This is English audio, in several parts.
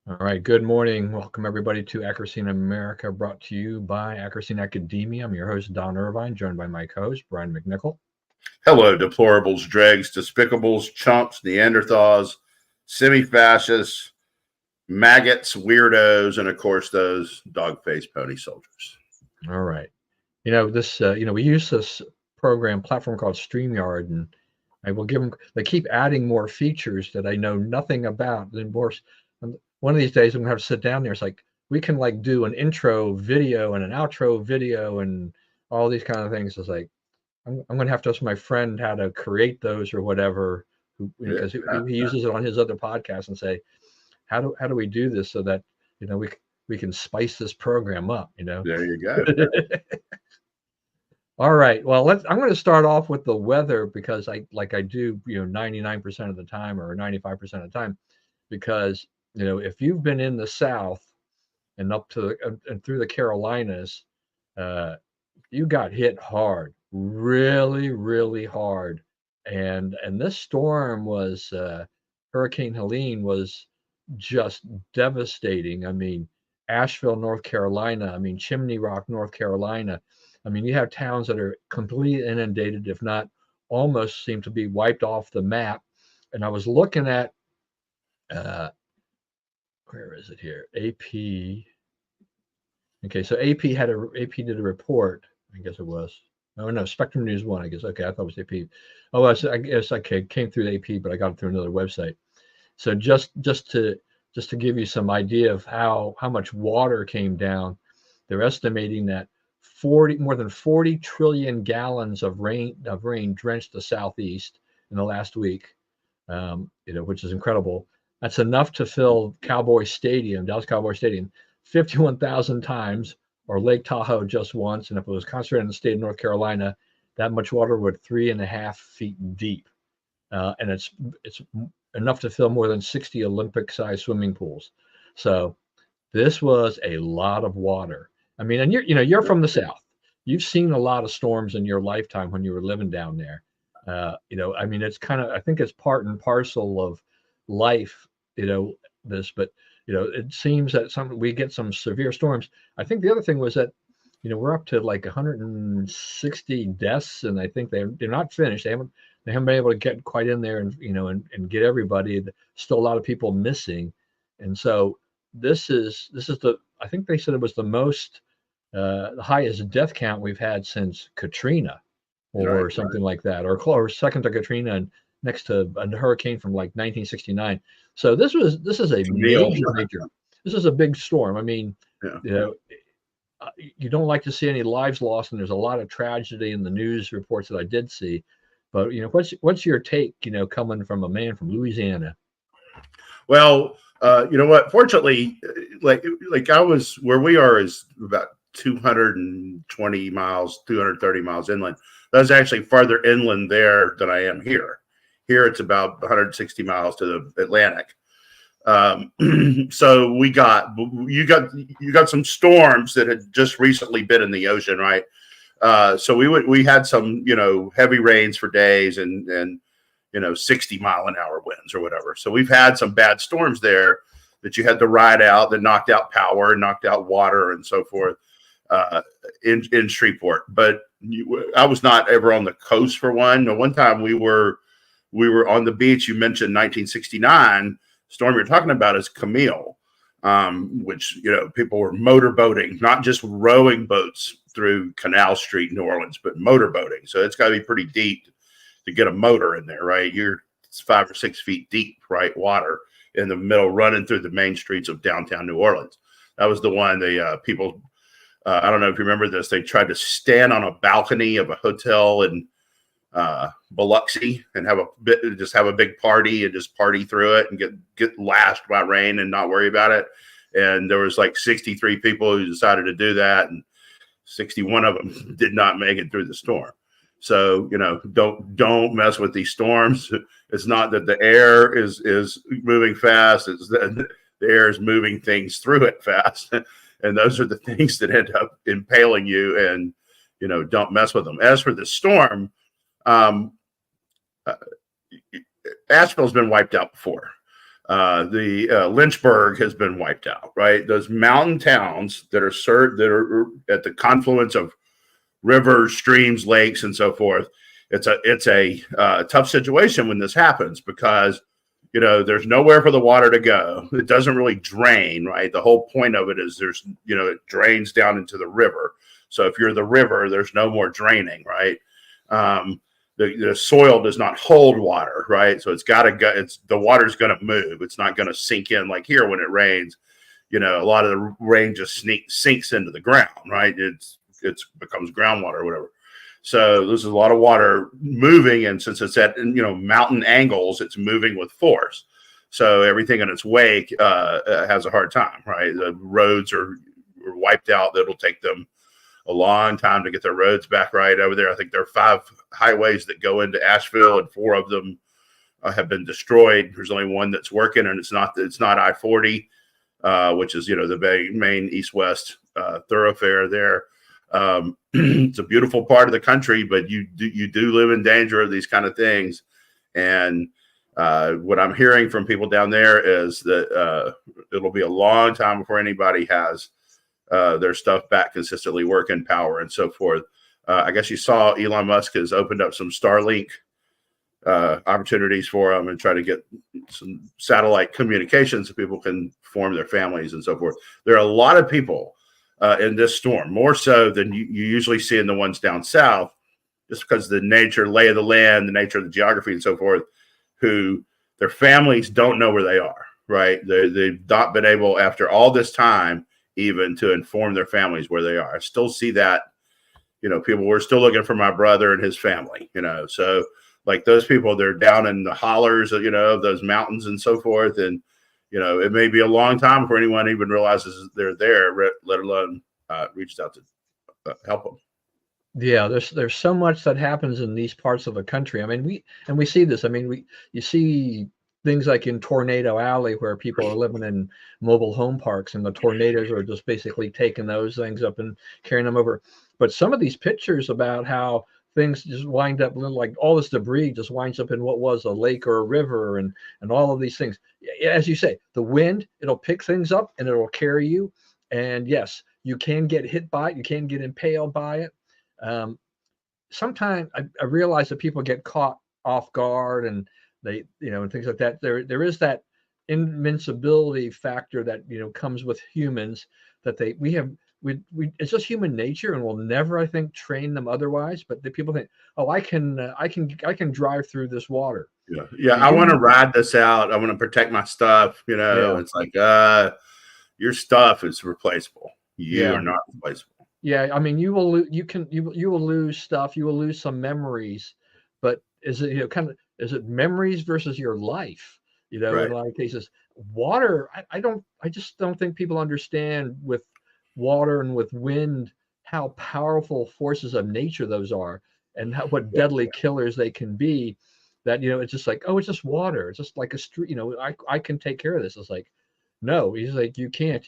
All right, good morning. Welcome everybody to Accuracy in America, brought to you by Accuracy in Academia. I'm your host, Don Irvine, joined by my co-host, Brian McNichol. Hello, deplorables, dregs, despicables, chumps, Neanderthals, semi-fascists, maggots, weirdos, and of course those dog-faced pony soldiers. All right. We use this platform called StreamYard, and I will give them, they keep adding more features that I know nothing about. And more, one of these days I'm gonna have to sit down there. It's like, we can like do an intro video and an outro video and all these kind of things. It's like, I'm going to have to ask my friend how to create those or whatever, because he uses it on his other podcast, and say, how do we do this so that we can spice this program up. There you go. All right. Well, I'm going to start off with the weather, because I do 99% of the time, or 95% of the time, because if you've been in the South and up to and through the Carolinas, you got hit hard, really, really hard. And this storm was Hurricane Helene was just devastating. I mean, Asheville, North Carolina. I mean, Chimney Rock, North Carolina. I mean, you have towns that are completely inundated, if not almost seem to be wiped off the map. And I was looking at where is it here? AP. Okay, so AP did a report. I guess it was. Oh no, Spectrum News One. I guess. Okay, I thought it was AP. Oh, I guess I came through the AP, but I got it through another website. So just to give you some idea of how much water came down, they're estimating that more than 40 trillion gallons of rain drenched the Southeast in the last week. Which is incredible. That's enough to fill Dallas Cowboy Stadium, 51,000 times, or Lake Tahoe just once. And if it was concentrated in the state of North Carolina, that much water would 3.5 feet deep. And it's enough to fill more than 60 Olympic-sized swimming pools. So this was a lot of water. I mean, and you're from the South. You've seen a lot of storms in your lifetime when you were living down there. I mean, it's I think it's part and parcel of life, but it seems that we get some severe storms. I think the other thing was that, we're up to like 160 deaths, and I think they're not finished. They haven't been able to get quite in there and and get everybody. Still a lot of people missing, and so this is I think they said it was the highest death count we've had since Katrina, or something like that, or second to Katrina, and next to a hurricane from like 1969. So this is a major. This is a big storm. I mean, you don't like to see any lives lost, and there's a lot of tragedy in the news reports that I did see. But what's your take? Coming from a man from Louisiana. Well, you know what? Fortunately, like I was where we are is about 220 miles, 230 miles inland. That's actually farther inland there than I am here. Here it's about 160 miles to the Atlantic. So you got some storms that had just recently been in the ocean, right? So we had some heavy rains for days and 60-mile-an-hour winds or whatever. So we've had some bad storms there that you had to ride out, that knocked out power, knocked out water, and so forth in Shreveport. But I was not ever on the coast for one. The one time we were on the beach. You mentioned 1969 storm you're talking about is Camille, which people were motorboating, not just rowing boats through Canal Street, New Orleans, but motorboating. So it's got to be pretty deep to get a motor in there, right? It's 5 or 6 feet deep, right? Water in the middle, running through the main streets of downtown New Orleans. That was the one people. I don't know if you remember this. They tried to stand on a balcony of a hotel in Biloxi and have a big party and just party through it and get lashed by rain and not worry about it. And there was like 63 people who decided to do that, and 61 of them did not make it through the storm. So don't mess with these storms. It's not that the air is moving fast; it's that the air is moving things through it fast. And those are the things that end up impaling you, and don't mess with them. As for the storm, Asheville's been wiped out before. Lynchburg has been wiped out, right? Those mountain towns that are at the confluence of rivers, streams, lakes, and so forth. It's a tough situation when this happens because there's nowhere for the water to go. It doesn't really drain, right? The whole point of it is it drains down into the river. So if you're the river, there's no more draining, right? The soil does not hold water, right? So it's got to go. The water's going to move. It's not going to sink in like here when it rains. A lot of the rain just sinks into the ground, right? It becomes groundwater or whatever. So there's a lot of water moving, and since it's at mountain angles, it's moving with force. So everything in its wake has a hard time, right? The roads are wiped out. It'll take them a long time to get their roads back right over there. I think there are 5 highways that go into Asheville, and 4 of them have been destroyed. There's only one that's working, and it's not I-40, which is the main east-west thoroughfare there. It's a beautiful part of the country, but you do live in danger of these kind of things. And what I'm hearing from people down there is that it'll be a long time before anybody has their stuff back consistently working, power and so forth. I guess you saw Elon Musk has opened up some Starlink opportunities for them and try to get some satellite communication so people can form their families and so forth. There are a lot of people in this storm, more so than you usually see in the ones down south, just because the nature, lay of the land, the nature of the geography and so forth, who their families don't know where they are, right? They've not been able, after all this time, even to inform their families where they are. I still see that, people were still looking for my brother and his family, so like those people, they're down in the hollers, of those mountains and so forth. And, it may be a long time before anyone even realizes they're there, let alone reached out to help them. Yeah, there's so much that happens in these parts of the country. I mean, we see this. I mean, you see things like in Tornado Alley where people are living in mobile home parks, and the tornadoes are just basically taking those things up and carrying them over. But some of these pictures about how things just wind up like all this debris just winds up in what was a lake or a river, and all of these things. As you say, the wind, it'll pick things up and it'll carry you. And yes, you can get hit by it. You can get impaled by it. Sometimes I realize that people get caught off guard, and they, and things like that. There is that invincibility factor that comes with humans, that we it's just human nature, and we'll never, I think, train them otherwise. But the people think, oh, I can drive through this water. Yeah. I want to ride this out. I want to protect my stuff. Yeah. It's like your stuff is replaceable. You are not replaceable. Yeah, I mean, you will lose stuff, you will lose some memories, but is it is it memories versus your life? Right. In a lot of cases, water. I just don't think people understand with water and with wind how powerful forces of nature those are, and what deadly killers they can be. That it's just like, oh, it's just water. It's just like a street. I can take care of this. It's like, no. He's like, you can't.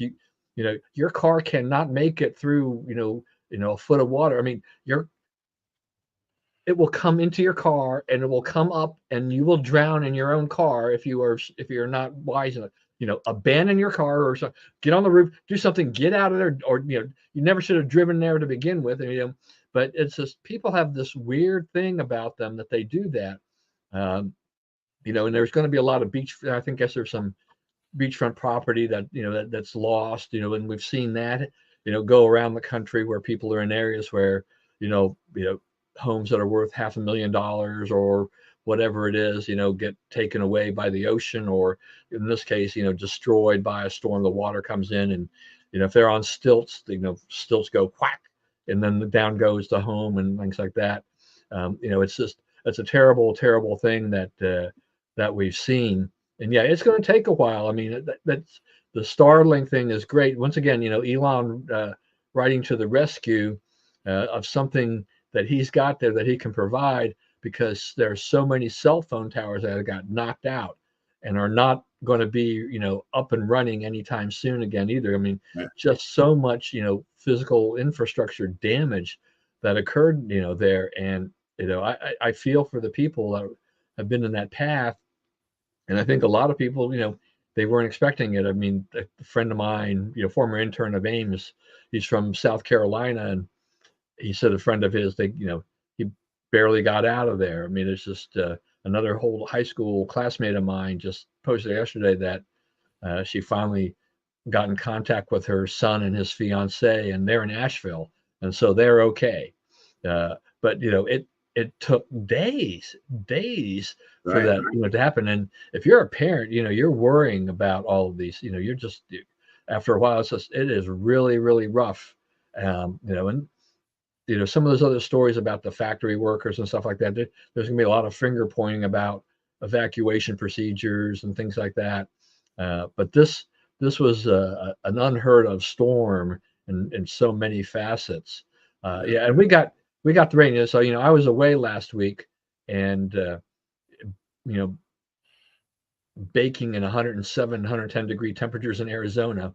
Your car cannot make it through, a foot of water. I mean, it will come into your car and it will come up, and you will drown in your own car if you're not wise enough. Abandon your car or something, get on the roof, do something, get out of there, or you never should have driven there to begin with. And, but it's just people have this weird thing about them that they do that. And there's going to be a lot of beach. I think guess there's some beachfront property that that's lost, and we've seen that go around the country where people are in areas where homes that are worth $500,000 or whatever it is get taken away by the ocean, or in this case destroyed by a storm. The water comes in, and if they're on stilts, stilts go quack, and then down goes the home and things like that. It's a terrible thing that we've seen. And yeah, it's going to take a while. I mean, that's the Starlink thing is great. Once again, Elon riding to the rescue of something that he's got there that he can provide, because there's so many cell phone towers that have got knocked out and are not going to be, up and running anytime soon again either. I mean, just so much, physical infrastructure damage that occurred, there. And, I feel for the people that have been in that path. And I think a lot of people, they weren't expecting it. I mean, a friend of mine, former intern of Ames, he's from South Carolina, and he said a friend of his, he barely got out of there. I mean, it's just another whole high school classmate of mine just posted yesterday that she finally got in contact with her son and his fiance, and they're in Asheville, and so they're okay. But it took days for that to happen. And if you're a parent, you're worrying about all of these. You're just after a while, it is really, really rough. And some of those other stories about the factory workers and stuff like that. There's gonna be a lot of finger pointing about evacuation procedures and things like that. But this was an unheard of storm in so many facets. And we got the rain. So I was away last week, and baking in 107, 110 degree temperatures in Arizona,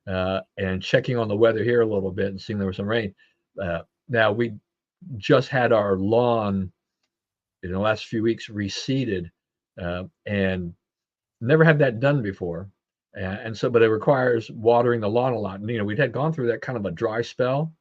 and checking on the weather here a little bit and seeing there was some rain. Now we just had our lawn in the last few weeks reseeded, and never had that done before. And so, but it requires watering the lawn a lot. And, we'd had gone through that kind of a dry spell.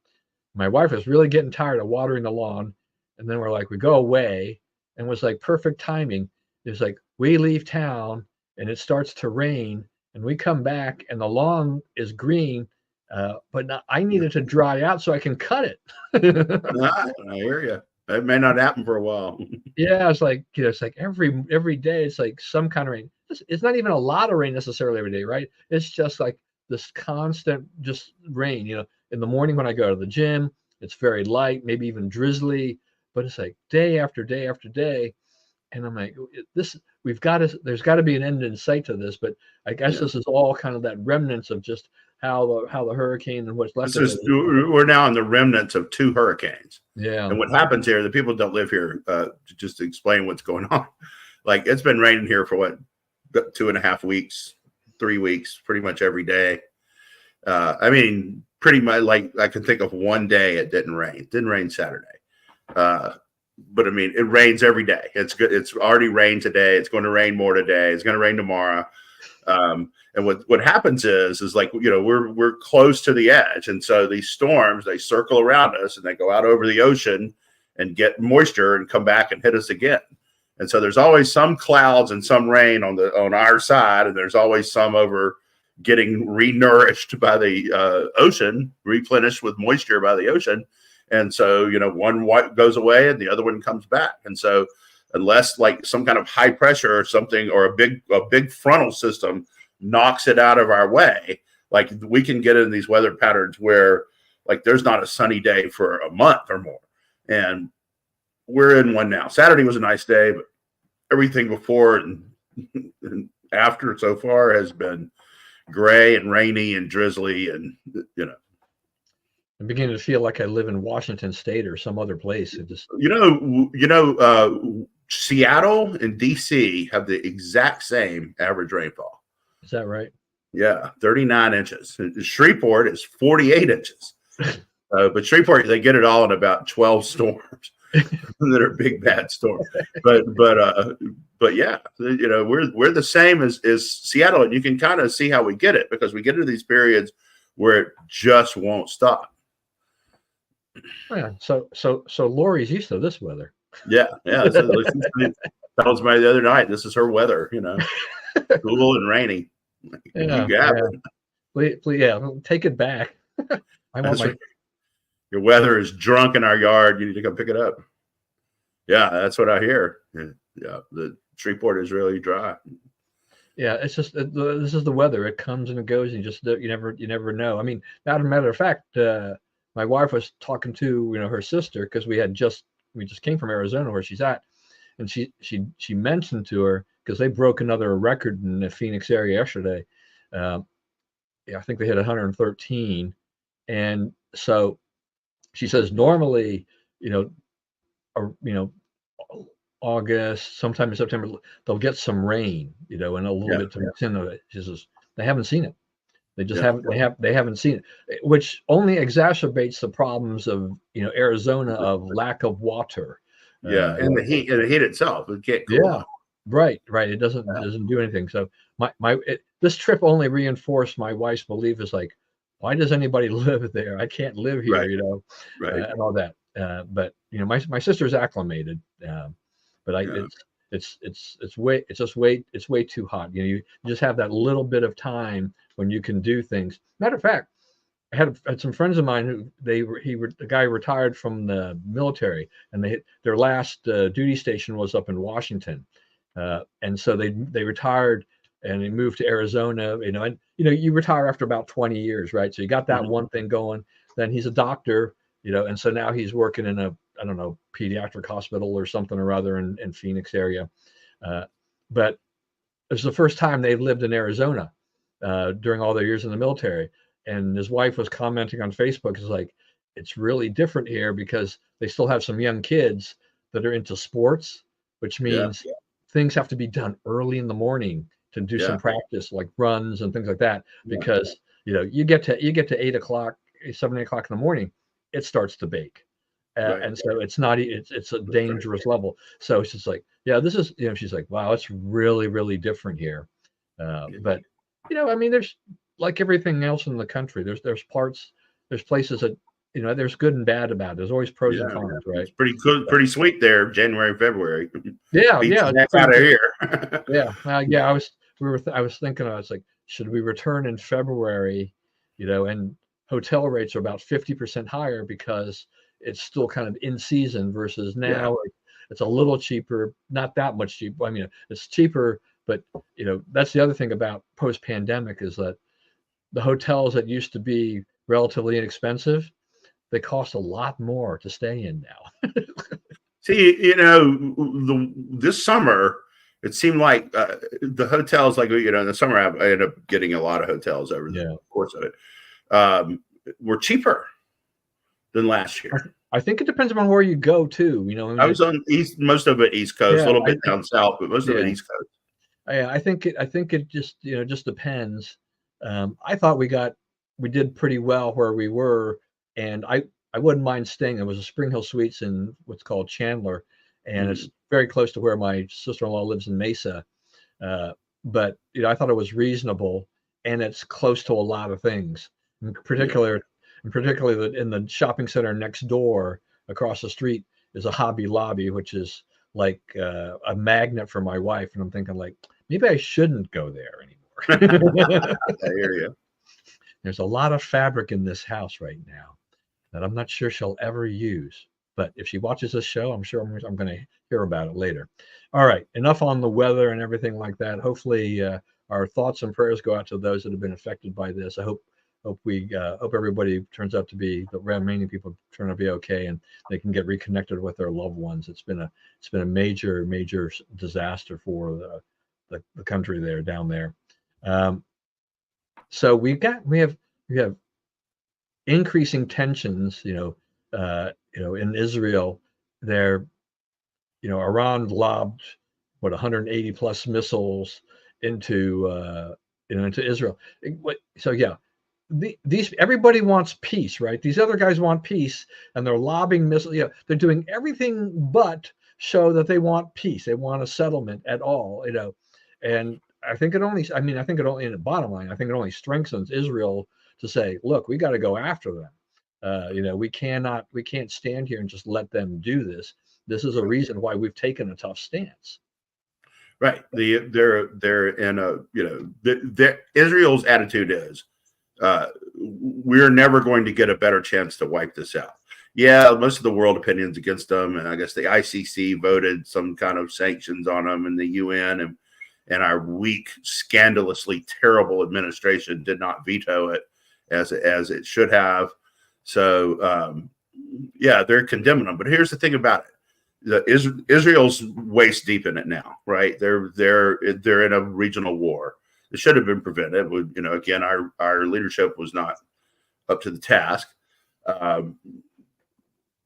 My wife was really getting tired of watering the lawn. And then we're like, we go away, and it was like perfect timing. It's like we leave town and it starts to rain, and we come back and the lawn is green. But now I needed to dry out so I can cut it. I hear you. It may not happen for a while. Yeah, it's like it's like every day it's like some kind of rain. It's not even a lot of rain necessarily every day, right? It's just like this constant just rain. In the morning when I go to the gym, it's very light, maybe even drizzly, but it's like day after day after day, and I'm like, there's got to be an end in sight to this. But I guess this is all kind of that remnants of just how the hurricane and what's left of it. We're now in the remnants of 2 hurricanes. Yeah. And what happens here, the people don't live here, just to explain what's going on. Like, it's been raining here for 2.5 weeks, 3 weeks, pretty much every day. I mean, pretty much, like, I can think of one day it didn't rain. It didn't rain Saturday. But I mean, it rains every day. It's good. It's already rained today. It's going to rain more today. It's going to rain tomorrow. And what happens is like, we're close to the edge. And so these storms, they circle around us and they go out over the ocean and get moisture and come back and hit us again. And so there's always some clouds and some rain on our side. And there's always some over getting renourished by the ocean, replenished with moisture by the ocean. And so, one goes away and the other one comes back. And so unless like some kind of high pressure or something, or a big frontal system knocks it out of our way, like we can get in these weather patterns where like there's not a sunny day for a month or more. And we're in one now. Saturday was a nice day, but everything before and after so far has been gray and rainy and drizzly, and I'm beginning to feel like I live in Washington State or some other place. It just Seattle and DC have the exact same average rainfall. Is that right? Yeah, 39 inches. Shreveport is 48 inches. But Shreveport, they get it all in about 12 storms that are big bad storms. But yeah, we're the same as Seattle, and you can kind of see how we get it, because we get into these periods where it just won't stop. Yeah. So Lori's used to this weather. Yeah. So she tells me the other night, this is her weather, cool and rainy. Please, take it back. I want your weather is drunk in our yard. You need to come pick it up. Yeah, that's what I hear. Yeah, the Shreveport is really dry. Yeah, it's just this is the weather. It comes and it goes, and you never know. I mean, as a matter of fact, my wife was talking to her sister, because we just came from Arizona where she's at, and she mentioned to her, because they broke another record in the Phoenix area yesterday. I think they hit 113, and so she says normally, August, sometime in September, they'll get some rain, and a little bit to mix into it. She says they haven't seen it. They just haven't. They haven't seen it, which only exacerbates the problems of Arizona of lack of water. And the heat itself. It can't cool. Right, right. It doesn't do anything. So this trip only reinforced my wife's belief is like, why does anybody live there? I can't live here, Right. Right. and all that. But my sister's acclimated, but Yeah. it's way too hot. You just have that little bit of time when you can do things. Matter of fact, I had some friends of mine who the guy retired from the military, and their last duty station was up in Washington, and so they retired and they moved to Arizona. And you retire after about 20 years, right? So you got that Mhm. one thing going. Then he's a doctor, and so now he's working in a I don't know pediatric hospital or something or other in Phoenix area. But it was the first time they've lived in Arizona during all their years in the military. And his wife was commenting on Facebook, it's like, it's really different here because they still have some young kids that are into sports, which Yeah. means things have to be done early in the morning to do some Yeah. practice like runs and things like that. Yeah. Because you get to 8 o'clock, 7, 8 o'clock in the morning, it starts to bake. Right. And so it's a dangerous level. So it's just like, yeah, this is, she's like, wow, it's really, really different here. But I mean, there's like everything else in the country. There's places that there's good and bad about it. There's always pros and Yeah. cons, right? It's pretty good, pretty sweet there, January, February. Yeah, Beats yeah, the it's heck pretty out of good. here. Yeah, yeah. I was thinking, I was like, should we return in February? And hotel rates are about 50% higher because it's still kind of in season versus Yeah. now it's a little cheaper, not that much cheaper. I mean, it's cheaper, but that's the other thing about post pandemic is that the hotels that used to be relatively inexpensive, they cost a lot more to stay in now. See, this summer, it seemed like the hotels, like, in the summer, I ended up getting a lot of hotels over the Yeah. course of it, um, were cheaper than last I, year. th- I think it depends upon where you go too. I was on most of it East Coast, a Yeah, little bit down south, but most of it yeah, East Coast. I think it just depends. I thought we did pretty well where we were, and I wouldn't mind staying. There was a Spring Hill Suites in what's called Chandler, and it's Mhm. very close to where my sister-in-law lives in Mesa. Uh, but I thought it was reasonable, and it's close to a lot of things. In Yeah. particular, in the shopping center next door, across the street, is a Hobby Lobby, which is like a magnet for my wife. And I'm thinking like maybe I shouldn't go there anymore. I hear you. There's a lot of fabric in this house right now that I'm not sure she'll ever use. But if she watches this show, I'm sure I'm going to hear about it later. All right, enough on the weather and everything like that. Hopefully, our thoughts and prayers go out to those that have been affected by this. I hope everybody turns out to be the remaining people turn out to be okay and they can get reconnected with their loved ones. It's been a major disaster for the country there down there. So we have increasing tensions, in Israel. They're, Iran lobbed 180 plus missiles into Israel. So yeah, these everybody wants peace, right? These other guys want peace, and they're lobbing missiles. They're doing everything but show that they want peace. They want a settlement at all, and I think it only, in the bottom line, I think it only strengthens Israel to say, look, we got to go after them. We can't stand here and just let them do this. This is a reason why we've taken a tough stance. Right. They're in a, Israel's attitude is, we're never going to get a better chance to wipe this out. Yeah, most of the world opinion's against them, and I guess the ICC voted some kind of sanctions on them, and the UN and our weak, scandalously terrible administration did not veto it as it should have. So yeah, they're condemning them. But here's the thing about it: Israel's waist deep in it now, right? They're in a regional war. It should have been prevented. Again, our leadership was not up to the task.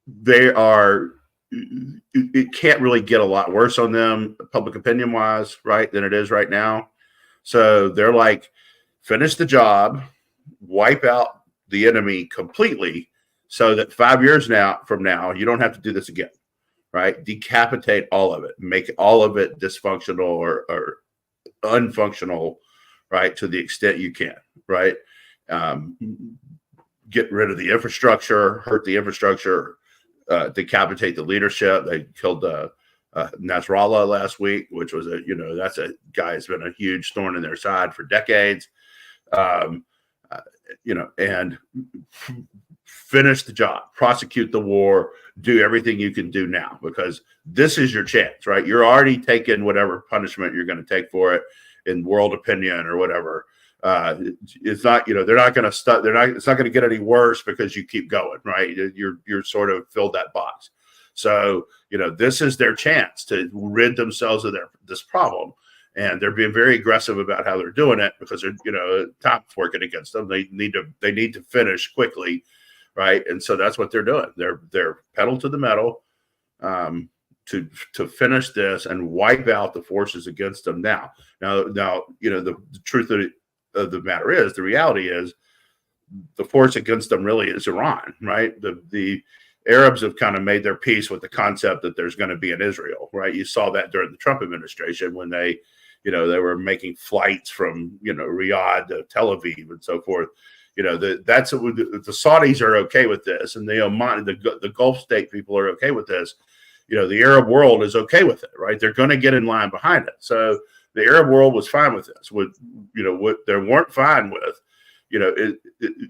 They are. It can't really get a lot worse on them, public opinion wise, right, than it is right now. So they're like, finish the job, wipe out the enemy completely, so that 5 years from now, you don't have to do this again, right? Decapitate all of it, make all of it dysfunctional or unfunctional, right? To the extent you can, right? Um, get rid of the infrastructure, hurt the infrastructure, decapitate the leadership. They killed Nasrallah last week, which was that's a guy who's been a huge thorn in their side for decades. Um, and finish the job, prosecute the war, do everything you can do now, because this is your chance, right? You're already taking whatever punishment you're going to take for it in world opinion or whatever. It's not, they're not going to stop. It's not going to get any worse because you keep going, right? You're sort of filled that box. So, this is their chance to rid themselves of this problem. And they're being very aggressive about how they're doing it because they're, time's working against them. They need to finish quickly, right? And so that's what they're doing. They're pedal to the metal to finish this and wipe out the forces against them now. Now, the truth of the matter is, the reality is, the force against them really is Iran, right? The Arabs have kind of made their peace with the concept that there's going to be an Israel, right? You saw that during the Trump administration when they were making flights from, Riyadh to Tel Aviv and so forth. The Saudis are okay with this, and the Oman, the Gulf state people are okay with this. The Arab world is okay with it, right? They're going to get in line behind it. So the Arab world was fine with this. What they weren't fine with,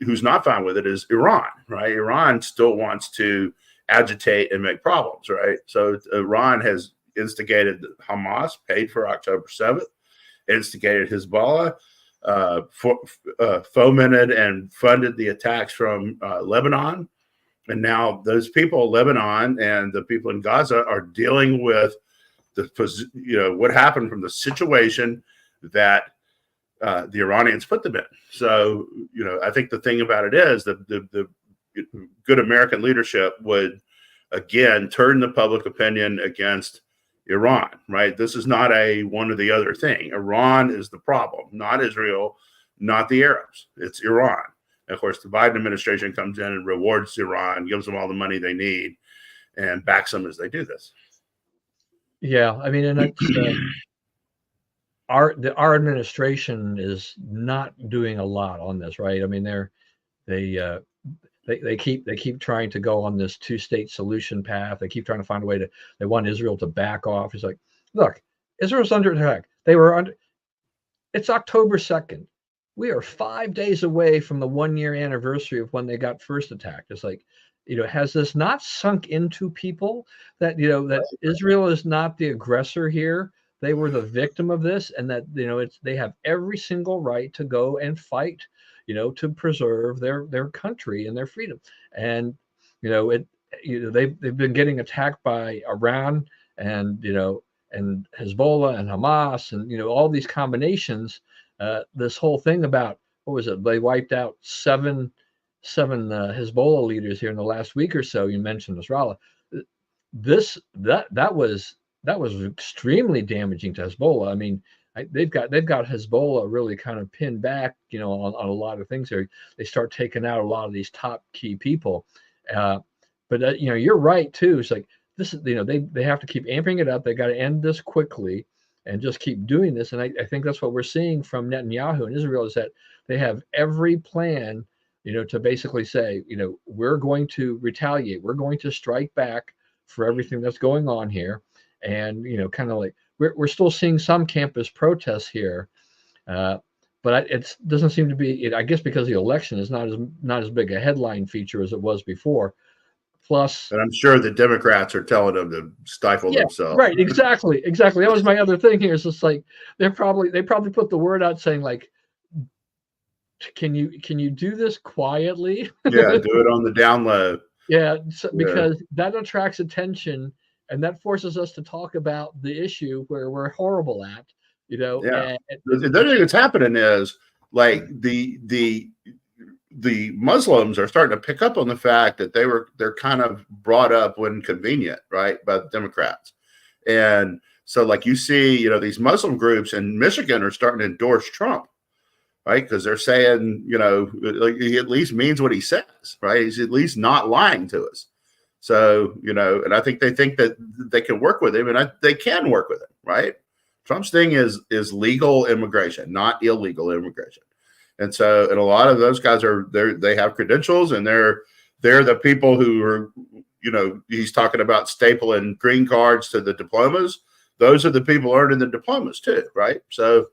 who's not fine with it is Iran, right? Iran still wants to agitate and make problems, right? So Iran has instigated Hamas, paid for October 7th, instigated Hezbollah, fomented and funded the attacks from Lebanon. And now those people, Lebanon and the people in Gaza, are dealing with what happened from the situation that the Iranians put them in. So, I think the thing about it is that the good American leadership would, again, turn the public opinion against Iran, right? This is not a one or the other thing. Iran is the problem, not Israel, not the Arabs. It's Iran. And of course, the Biden administration comes in and rewards Iran, gives them all the money they need, and backs them as they do this. Yeah, I mean, and that's our administration is not doing a lot on this, right? I mean, they keep trying to go on this two-state solution path. They keep trying to find a way they want Israel to back off. It's like, look, Israel's under attack. It's October 2nd. We are 5 days away from the 1-year anniversary of when they got first attacked. It's like, has this not sunk into people that, that Israel is not the aggressor here? They were the victim of this, and that, they have every single right to go and fight, to preserve their country and their freedom. And, they've been getting attacked by Iran and, and Hezbollah and Hamas and, all these combinations. This whole thing about, what was it? They wiped out seven Hezbollah leaders here in the last week or so. You mentioned Nasrallah. That was extremely damaging to Hezbollah. I mean, they've got Hezbollah really kind of pinned back, on a lot of things there. They start taking out a lot of these top key people. But you're right too. It's like this is, they have to keep amping it up. They got to end this quickly and just keep doing this. And I think that's what we're seeing from Netanyahu and Israel, is that they have every plan, to basically say, we're going to retaliate. We're going to strike back for everything that's going on here. And, kind of like we're still seeing some campus protests here. But it doesn't seem to be, I guess because the election is not as big a headline feature as it was before. Plus, and I'm sure the Democrats are telling them to stifle themselves. Right, exactly. That was my other thing here. Is just like they probably put the word out saying like, can you do this quietly? Yeah, do it on the down low. Yeah, because that attracts attention, and that forces us to talk about the issue where we're horrible at. Yeah. The other thing that's happening is like the Muslims are starting to pick up on the fact that they're kind of brought up when convenient, right, by the Democrats. And so like you see, these Muslim groups in Michigan are starting to endorse Trump, right? Because they're saying, like he at least means what he says, right? He's at least not lying to us. So, and I think they think that they can work with him, and they can work with him, right? Trump's thing is legal immigration, not illegal immigration. And so, and a lot of those guys they have credentials, and they're the people who are, he's talking about stapling green cards to the diplomas. Those are the people earning the diplomas too, right? So,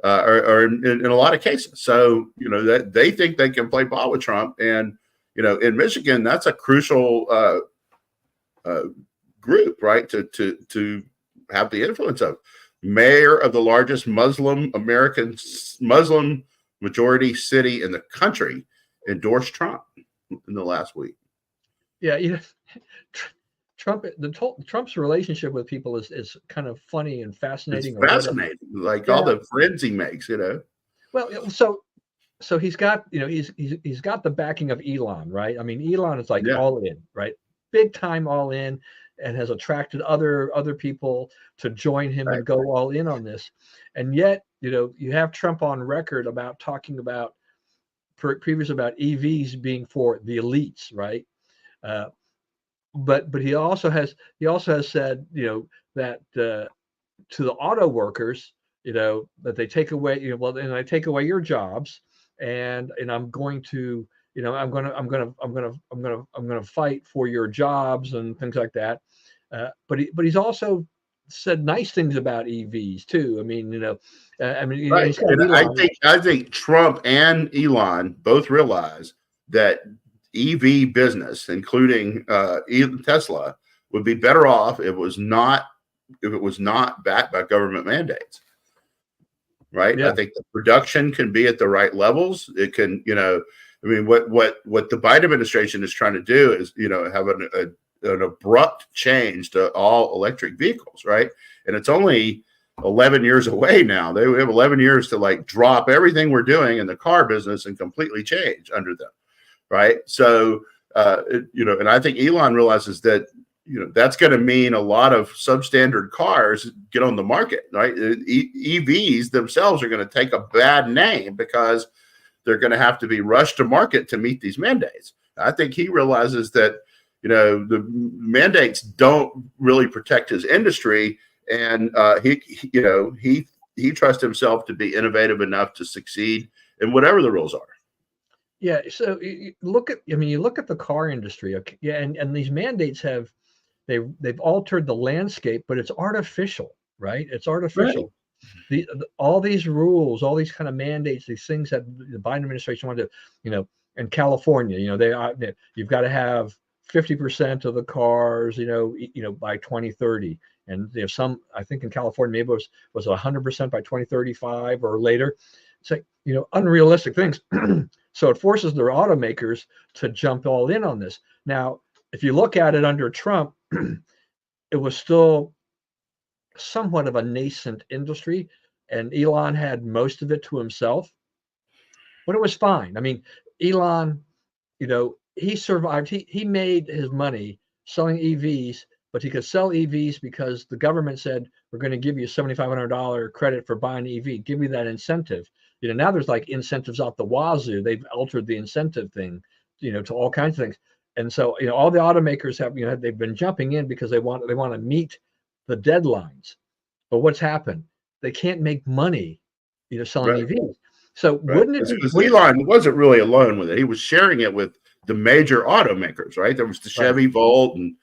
or in a lot of cases. So, that they think they can play ball with Trump. And, in Michigan, that's a crucial group, right? To have the influence of. Mayor of the largest Muslim majority city in the country endorsed Trump in the last week. Yeah, Trump's relationship with people is kind of funny and fascinating. It's fascinating, like all the friends he makes, Well, so he's got he's got the backing of Elon, right? I mean, Elon is like all in, right? Big time all in, and has attracted other people to join him and go all in on this. And yet, you have Trump on record about talking about previous about EVs being for the elites, right? But he also has said, that to the auto workers, that they take away, and I take away your jobs, and I'm going to, I'm going to fight for your jobs and things like that. But he's also said nice things about EVs too. I mean, right. And I think Trump and Elon both realize that EV business, including Tesla, would be better off if it was not backed by government mandates. Right. Yeah. I think the production can be at the right levels. It can, what the Biden administration is trying to do is, have an abrupt change to all electric vehicles, right? And it's only 11 years away now. They have 11 years to drop everything we're doing in the car business and completely change under them, right? So, and I think Elon realizes that, that's going to mean a lot of substandard cars get on the market, right? EVs themselves are going to take a bad name because they're going to have to be rushed to market to meet these mandates. I think he realizes that, the mandates don't really protect his industry, and he trusts himself to be innovative enough to succeed in whatever the rules are. Yeah. So you look at the car industry. Okay, yeah, and these mandates they've altered the landscape, but it's artificial, right? It's artificial. Right. All these rules, all these kind of mandates, these things that the Biden administration wanted to, in California, you've got to have 50% of the cars, by 2030. And some, I think in California, maybe it was 100% by 2035 or later. It's like, unrealistic things. So it forces the automakers to jump all in on this. Now, if you look at it under Trump, it was still somewhat of a nascent industry, and Elon had most of it to himself. But it was fine. I mean, Elon, he survived. He made his money selling EVs, but he could sell EVs because the government said, we're going to give you a $7,500 credit for buying an EV. Give me that incentive. Now there's incentives out the wazoo. They've altered the incentive thing, to all kinds of things. And so, all the automakers have, they've been jumping in because they want to meet the deadlines. But what's happened? They can't make money, selling EVs. So wouldn't it be? Elon wasn't really alone with it. He was sharing it with the major automakers, right? There was the Chevy Volt, and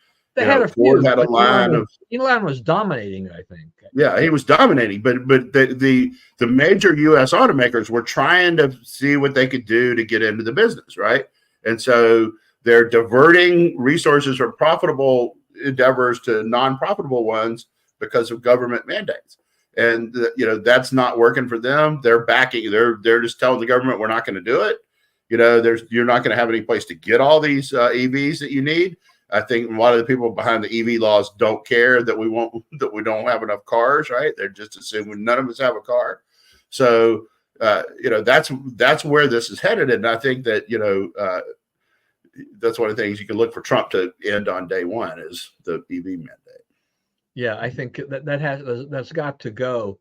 Ford had a line of. Elon was dominating, I think. Yeah, he was dominating, but the major U.S. automakers were trying to see what they could do to get into the business, right? And so they're diverting resources from profitable endeavors to non-profitable ones because of government mandates. And that's not working for them. They're backing. They're just telling the government, we're not going to do it. You're not going to have any place to get all these EVs that you need. I think a lot of the people behind the EV laws don't care that we don't have enough cars, right? They're just assuming none of us have a car. So that's where this is headed. And I think that that's one of the things you can look for Trump to end on day one is the EV mandate. Yeah, I think that's got to go.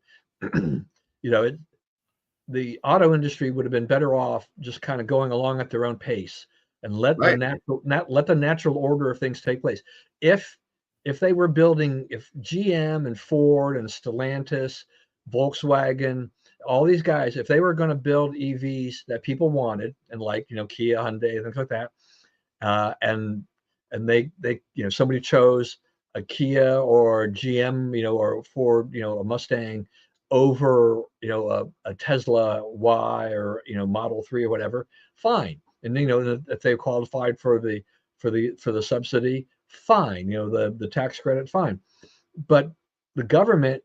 The auto industry would have been better off just kind of going along at their own pace and let Right. let the natural order of things take place. If they were building, if GM and Ford and Stellantis, Volkswagen, all these guys, if they were going to build EVs that people wanted, and like, Kia, Hyundai, things like that, and they somebody chose a Kia or GM, or Ford, a Mustang over, a Tesla Y or, Model 3 or whatever, fine. And if they qualified for the subsidy, fine. The tax credit, fine. But the government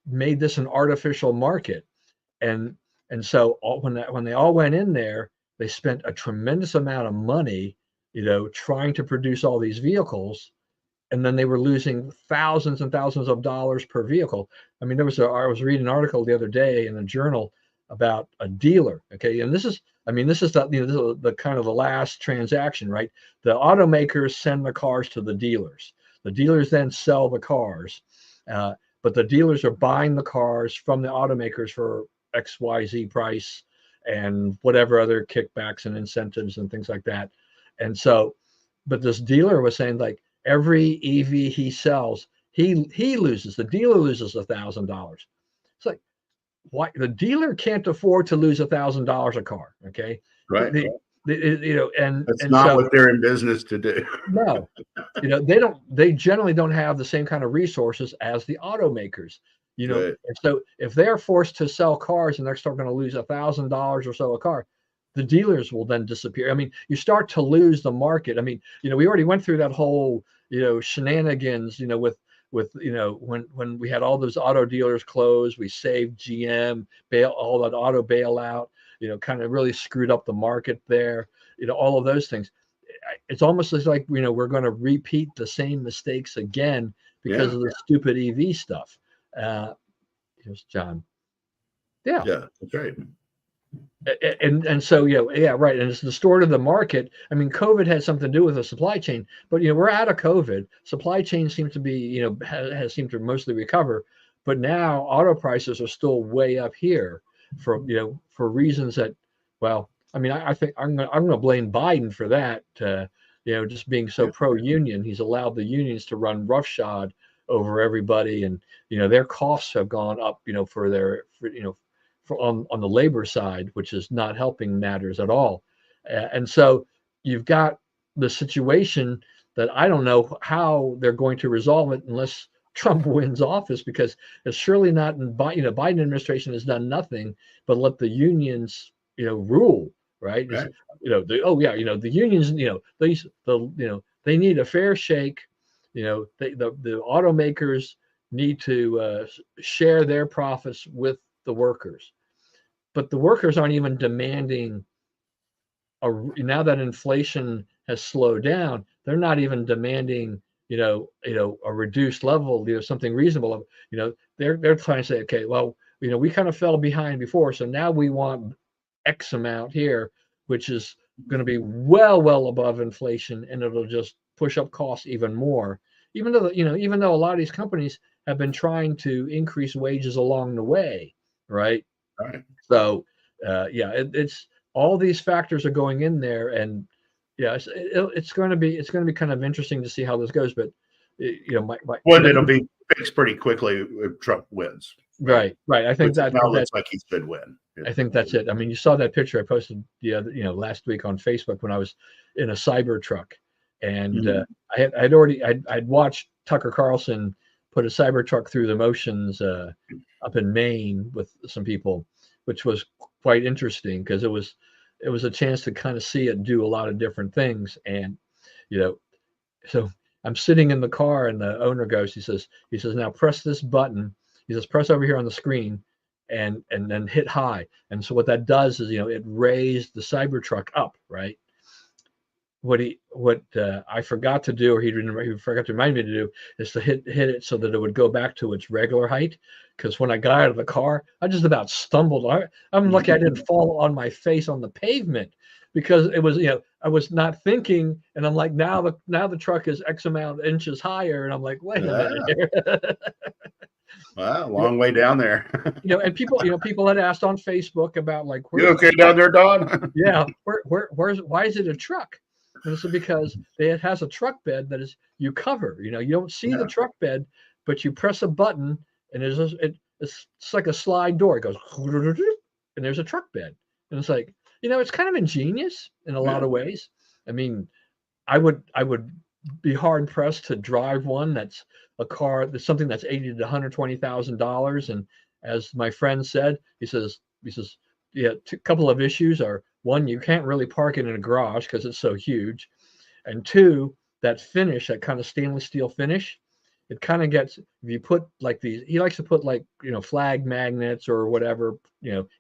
made this an artificial market, and so when they all went in there, they spent a tremendous amount of money, trying to produce all these vehicles, and then they were losing thousands and thousands of dollars per vehicle. I mean, I was reading an article the other day in a journal about a dealer. Okay, and this is the kind of the last transaction, right? The automakers send the cars to the dealers. The dealers then sell the cars, but the dealers are buying the cars from the automakers for XYZ price and whatever other kickbacks and incentives and things like that. And so, but this dealer was saying, like, every EV he sells, he loses. The dealer loses $1,000. It's like, why? The dealer can't afford to lose $1,000 a car. Okay, Right. And that's and not so what they're in business to do. no, they generally don't have the same kind of resources as the automakers. Right. And so if they're forced to sell cars and they're still going to lose $1,000 or so a car, the dealers will then disappear. I mean, you start to lose the market. I mean, we already went through that whole, shenanigans, with when we had all those auto dealers close, we saved GM, all that auto bailout, kind of really screwed up the market there, all of those things. It's almost like, we're going to repeat the same mistakes again because Yeah. of the stupid EV stuff. Here's John. Yeah. Yeah, that's right. And so, right. And it's distorted the market. I mean, COVID had something to do with the supply chain, but we're out of COVID. Supply chain seems to be, has seemed to mostly recover, but now auto prices are still way up here for reasons that, well, I mean, I think I'm going to blame Biden for that. Just being so pro-union, he's allowed the unions to run roughshod over everybody, and their costs have gone up, on the labor side, which is not helping matters at all. And so you've got the situation that I don't know how they're going to resolve it unless Trump wins office, because it's surely not Biden administration has done nothing but let the unions, rule, right? Right. The unions, they need a fair shake. The automakers need to share their profits with the workers, but the workers aren't even demanding now that inflation has slowed down, they're not even demanding a reduced level, something reasonable. They're trying to say, okay, well, we kind of fell behind before, so now we want X amount here, which is going to be well above inflation, and it'll just push up costs even more, even though a lot of these companies have been trying to increase wages along the way, right? Right. So it's all these factors are going in there, and it's going to be kind of interesting to see how this goes. But it'll be fixed pretty quickly if Trump wins. Right. I think that looks like he should win. I think that's it. I mean, you saw that picture I posted last week on Facebook when I was in a cyber truck, and I'd watched Tucker Carlson put a cyber truck through the motions up in Maine with some people, which was quite interesting because it was a chance to kind of see it do a lot of different things. And so I'm sitting in the car, and the owner goes, he says, now press this button. He says, press over here on the screen and then hit high. And so what that does is, it raised the Cybertruck up, right? What I forgot to do, or he forgot to remind me to do, is to hit it so that it would go back to its regular height. Because when I got out of the car, I just about stumbled. I'm lucky I didn't fall on my face on the pavement, because it was, I was not thinking, and I'm like, now the truck is X amount of inches higher, and I'm like, wait a minute here. Wow, long way down there. And people had asked on Facebook about, like, you okay down there, Don? Yeah, why is it a truck? And it's because it has a truck bed that is you cover. You know, you don't see the Yeah. truck bed, but you press a button, and it's like a slide door. It goes, and there's a truck bed, and it's like, you know, it's kind of ingenious in a lot Yeah. of ways. I mean, I would be hard pressed to drive one that's a car that's something that's 80 to $120,000. And as my friend said, he says, yeah, a couple of issues are one, you can't really park it in a garage because it's so huge, and two, that finish, that kind of stainless steel finish, it kind of gets if you put like these. He likes to put like flag magnets or whatever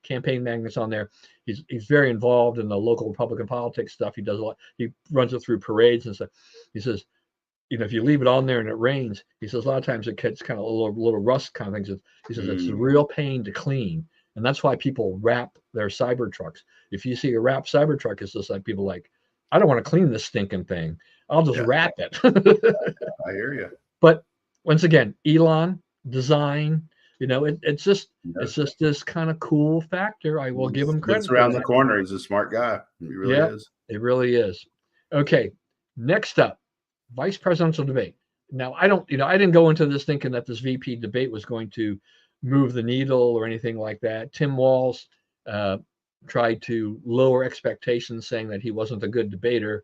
campaign magnets on there. He's very involved in the local Republican politics stuff. He does a lot. He runs it through parades and stuff. He says, if you leave it on there and it rains, he says a lot of times it gets kind of a little rust kind of things. He says it's a real pain to clean, and that's why people wrap their cyber trucks. If you see a wrapped cyber truck, it's just like people like, I don't want to clean this stinking thing. I'll just Yeah. wrap it. I hear you. But once again, Elon design, it's just this kind of cool factor. I will give him credit. Looks around the corner. He's a smart guy. He really is. It really is. Okay, next up, vice presidential debate. Now, I didn't go into this thinking that this VP debate was going to move the needle or anything like that. Tim Walz tried to lower expectations, saying that he wasn't a good debater.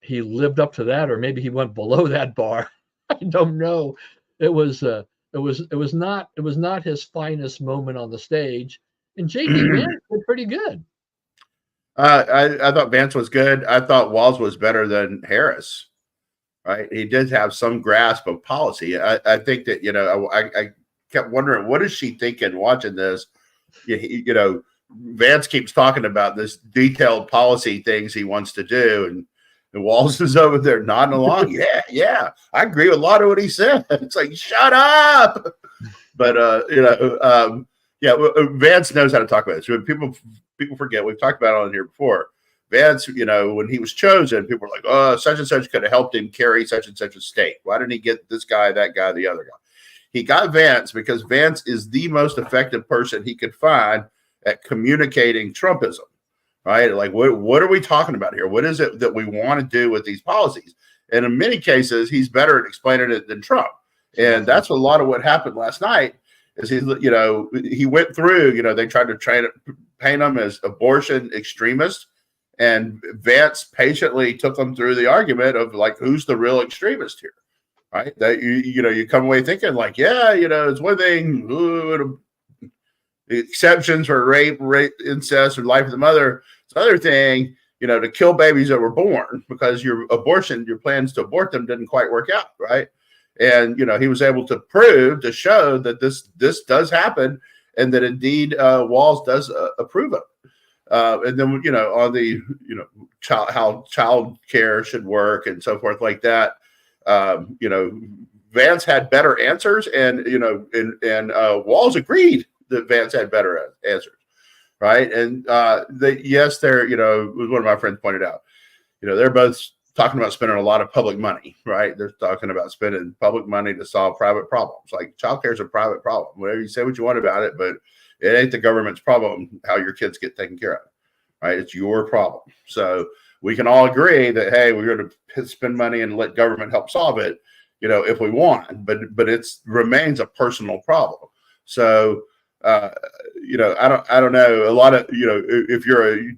He lived up to that, or maybe he went below that bar. I don't know. It was not his finest moment on the stage. And JD Vance did pretty good. I thought Vance was good. I thought Walz was better than Harris. Right, he did have some grasp of policy. I think that I kept wondering, what is she thinking watching this? Vance keeps talking about this detailed policy things he wants to do, and Walz is over there nodding along. Yeah, I agree with a lot of what he said. It's like, shut up. But Vance knows how to talk about this. When people forget, we've talked about it on here before. Vance, when he was chosen, people were like, oh, such and such could have helped him carry such and such a state. Why didn't he get this guy, that guy, the other guy? He got Vance because Vance is the most effective person he could find at communicating Trumpism, right? Like, what are we talking about here? What is it that we want to do with these policies? And in many cases, he's better at explaining it than Trump. And that's a lot of what happened last night. Is he went through, they tried to paint him as abortion extremist. And Vance patiently took them through the argument of like, who's the real extremist here, right? That you come away thinking like, it's one thing, the exceptions for rape, incest, or life of the mother. It's another thing, to kill babies that were born because your plans to abort them didn't quite work out, right? And he was able to show that this does happen, and that indeed Walz does approve of it. And then, on the, how child care should work and so forth like that, Vance had better answers, and Walz agreed that Vance had better answers, right? And they're, as one of my friends pointed out, they're both talking about spending a lot of public money, right? They're talking about spending public money to solve private problems. Like child care is a private problem. Whatever you say what you want about it, but it ain't the government's problem how your kids get taken care of, right? It's your problem. So we can all agree that, hey, we're going to spend money and let government help solve it, if we want, but it remains a personal problem. So, I don't know. A lot of, if you're a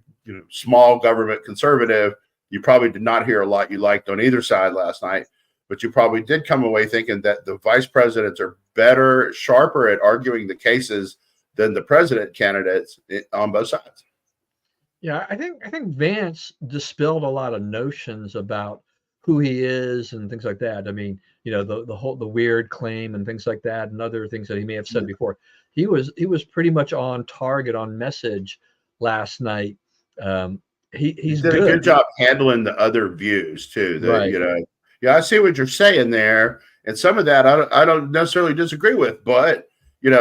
small government conservative, you probably did not hear a lot you liked on either side last night, but you probably did come away thinking that the vice presidents are better, sharper at arguing the cases than the president candidates on both sides. Yeah, I think Vance dispelled a lot of notions about who he is and things like that. I mean, the weird claim and things like that, and other things that he may have said before. He was pretty much on target, on message last night. He did a good job handling the other views too. Right. I see what you're saying there, and some of that I don't necessarily disagree with, but